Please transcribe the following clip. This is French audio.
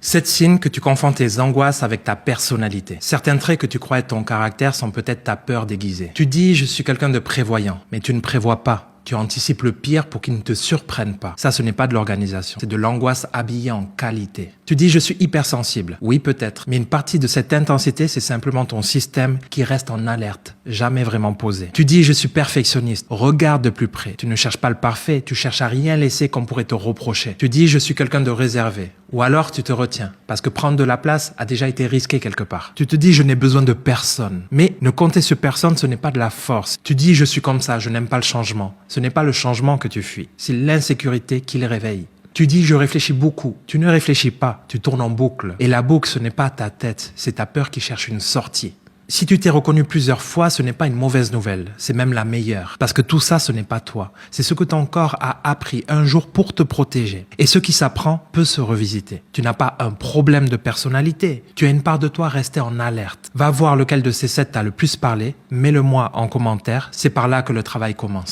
7 signes que tu confonds tes angoisses avec ta personnalité. Certains traits que tu crois être ton caractère sont peut-être ta peur déguisée. Tu dis « je suis quelqu'un de prévoyant », mais tu ne prévois pas. Tu anticipes le pire pour qu'il ne te surprenne pas. Ça, ce n'est pas de l'organisation. C'est de l'angoisse habillée en qualité. Tu dis « je suis hypersensible ». Oui, peut-être. Mais une partie de cette intensité, c'est simplement ton système qui reste en alerte, jamais vraiment posé. Tu dis « je suis perfectionniste ». Regarde de plus près. Tu ne cherches pas le parfait, tu cherches à rien laisser qu'on pourrait te reprocher. Tu dis « je suis quelqu'un de réservé ». Ou alors tu te retiens, parce que prendre de la place a déjà été risqué quelque part. Tu te dis « je n'ai besoin de personne ». Mais ne compter sur personne, ce n'est pas de la force. Tu dis « je suis comme ça, je n'aime pas le changement ». Ce n'est pas le changement que tu fuis, c'est l'insécurité qui le réveille. Tu dis « je réfléchis beaucoup ». Tu ne réfléchis pas, tu tournes en boucle. Et la boucle, ce n'est pas ta tête, c'est ta peur qui cherche une sortie. Si tu t'es reconnu plusieurs fois, ce n'est pas une mauvaise nouvelle, c'est même la meilleure. Parce que tout ça, ce n'est pas toi. C'est ce que ton corps a appris un jour pour te protéger. Et ce qui s'apprend peut se revisiter. Tu n'as pas un problème de personnalité. Tu as une part de toi restée en alerte. Va voir lequel de ces 7 t'a le plus parlé, mets-le moi en commentaire, c'est par là que le travail commence.